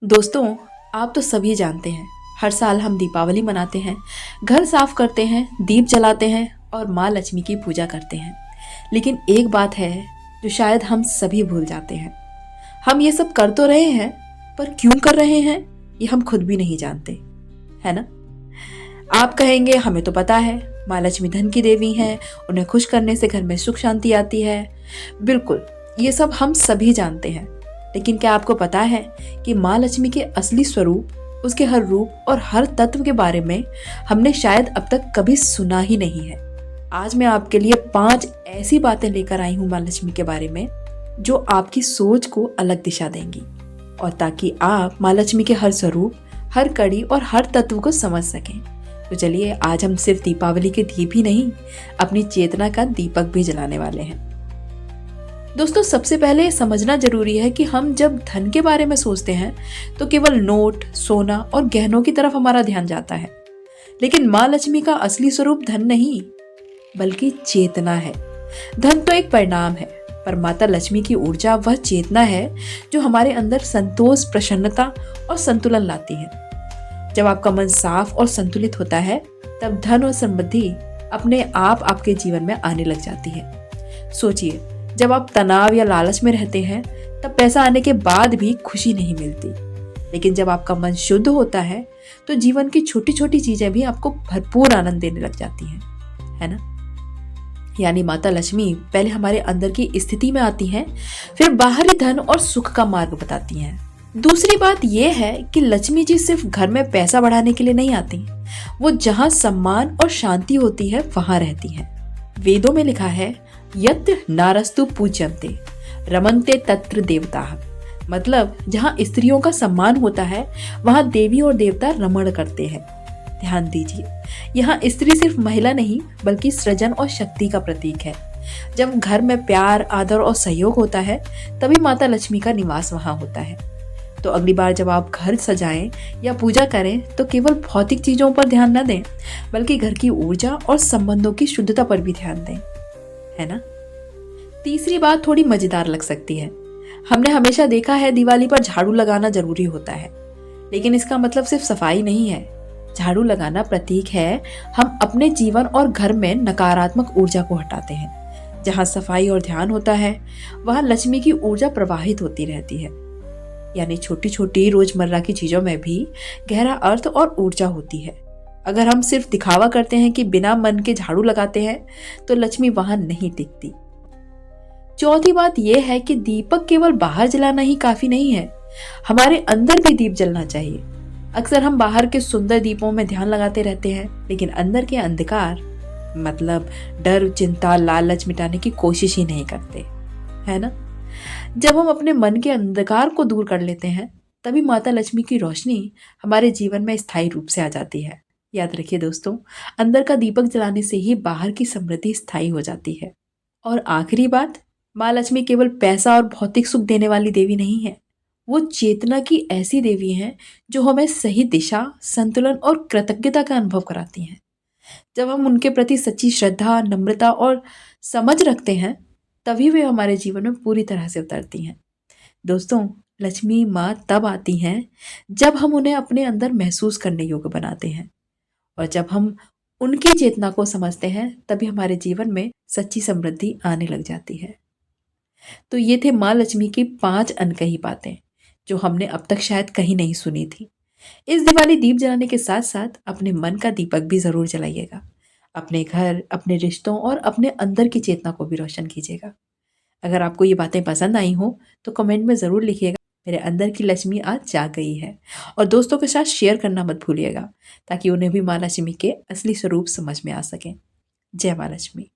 दोस्तों, आप तो सभी जानते हैं, हर साल हम दीपावली मनाते हैं, घर साफ करते हैं, दीप जलाते हैं और माँ लक्ष्मी की पूजा करते हैं। लेकिन एक बात है जो शायद हम सभी भूल जाते हैं। हम ये सब कर तो रहे हैं, पर क्यों कर रहे हैं ये हम खुद भी नहीं जानते, है ना? आप कहेंगे हमें तो पता है, माँ लक्ष्मी धन की देवी हैं, उन्हें खुश करने से घर में सुख शांति आती है। बिल्कुल, ये सब हम सभी जानते हैं। लेकिन क्या आपको पता है कि माँ लक्ष्मी के असली स्वरूप, उसके हर रूप और हर तत्व के बारे में हमने शायद अब तक कभी सुना ही नहीं है। आज मैं आपके लिए 5 ऐसी बातें लेकर आई हूँ माँ लक्ष्मी के बारे में, जो आपकी सोच को अलग दिशा देंगी, और ताकि आप माँ लक्ष्मी के हर स्वरूप, हर कड़ी और हर तत्व को समझ सकें। तो चलिए, आज हम सिर्फ दीपावली के दीप ही नहीं, अपनी चेतना का दीपक भी जलाने वाले हैं। दोस्तों, सबसे पहले समझना जरूरी है कि हम जब धन के बारे में सोचते हैं तो केवल नोट, सोना और गहनों की तरफ हमारा ध्यान जाता है। लेकिन माँ लक्ष्मी का असली स्वरूप धन नहीं, बल्कि चेतना है। धन तो एक परिणाम है, पर माता लक्ष्मी की ऊर्जा वह चेतना है जो हमारे अंदर संतोष, प्रसन्नता और संतुलन लाती है। जब आपका मन साफ और संतुलित होता है, तब धन और समृद्धि अपने आप आपके जीवन में आने लग जाती है। सोचिए, जब आप तनाव या लालच में रहते हैं, तब पैसा आने के बाद भी खुशी नहीं मिलती। लेकिन जब आपका मन शुद्ध होता है, तो जीवन की छोटी छोटी चीजें भी आपको भरपूर आनंद देने लग जाती हैं, है ना? यानी माता लक्ष्मी पहले हमारे अंदर की स्थिति में आती हैं, फिर बाहरी धन और सुख का मार्ग बताती हैं। दूसरी बात यह है कि लक्ष्मी जी सिर्फ घर में पैसा बढ़ाने के लिए नहीं आती, वो जहाँ सम्मान और शांति होती है वहां रहती हैं। वेदों में लिखा है, यत्र नारस्तु पूज्यन्ते रमन्ते तत्र देवताः। मतलब जहाँ स्त्रियों का सम्मान होता है, वहाँ देवी और देवता रमण करते हैं। ध्यान दीजिए, यहाँ स्त्री सिर्फ महिला नहीं, बल्कि सृजन और शक्ति का प्रतीक है। जब घर में प्यार, आदर और सहयोग होता है, तभी माता लक्ष्मी का निवास वहाँ होता है। तो अगली बार जब आप घर सजाएं या पूजा करें, तो केवल भौतिक चीजों पर ध्यान न दें, बल्कि घर की ऊर्जा और संबंधों की शुद्धता पर भी ध्यान दें, है ना? तीसरी बात थोड़ी मजेदार लग सकती है। हमने हमेशा देखा है दिवाली पर झाड़ू लगाना जरूरी होता है, लेकिन इसका मतलब सिर्फ सफाई नहीं है। झाड़ू लगाना प्रतीक है, हम अपने जीवन और घर में नकारात्मक ऊर्जा को हटाते हैं। जहाँ सफाई और ध्यान होता है, वहाँ लक्ष्मी की ऊर्जा प्रवाहित होती रहती है। यानी छोटी छोटी रोजमर्रा की चीजों में भी गहरा अर्थ और ऊर्जा होती है। अगर हम सिर्फ दिखावा करते हैं कि बिना मन के झाड़ू लगाते हैं, तो लक्ष्मी वहां नहीं टिकती। चौथी बात यह है कि दीपक केवल बाहर जलाना ही काफी नहीं है, हमारे अंदर भी दीप जलना चाहिए। अक्सर हम बाहर के सुंदर दीपों में ध्यान लगाते रहते हैं, लेकिन अंदर के अंधकार, मतलब डर, चिंता, लालच मिटाने की कोशिश ही नहीं करते, है ना? जब हम अपने मन के अंधकार को दूर कर लेते हैं, तभी माता लक्ष्मी की रोशनी हमारे जीवन में स्थायी रूप से आ जाती है। याद रखिए दोस्तों, अंदर का दीपक जलाने से ही बाहर की समृद्धि स्थायी हो जाती है। और आखिरी बात, माँ लक्ष्मी केवल पैसा और भौतिक सुख देने वाली देवी नहीं है, वो चेतना की ऐसी देवी हैं जो हमें सही दिशा, संतुलन और कृतज्ञता का अनुभव कराती हैं। जब हम उनके प्रति सच्ची श्रद्धा, नम्रता और समझ रखते हैं, तभी वे हमारे जीवन में पूरी तरह से उतरती हैं। दोस्तों, लक्ष्मी माँ तब आती हैं जब हम उन्हें अपने अंदर महसूस करने योग्य बनाते हैं, और जब हम उनकी चेतना को समझते हैं, तभी हमारे जीवन में सच्ची समृद्धि आने लग जाती है। तो ये थे माँ लक्ष्मी की 5 अनकही बातें, जो हमने अब तक शायद कहीं नहीं सुनी थी। इस दिवाली दीप जलाने के साथ साथ अपने मन का दीपक भी जरूर जलाइएगा। अपने घर, अपने रिश्तों और अपने अंदर की चेतना को भी रोशन कीजिएगा। अगर आपको ये बातें पसंद आई हो, तो कमेंट में ज़रूर लिखिएगा, मेरे अंदर की लक्ष्मी आज जाग गई है। और दोस्तों के साथ शेयर करना मत भूलिएगा, ताकि उन्हें भी माँ लक्ष्मी के असली स्वरूप समझ में आ सके। जय माँ लक्ष्मी।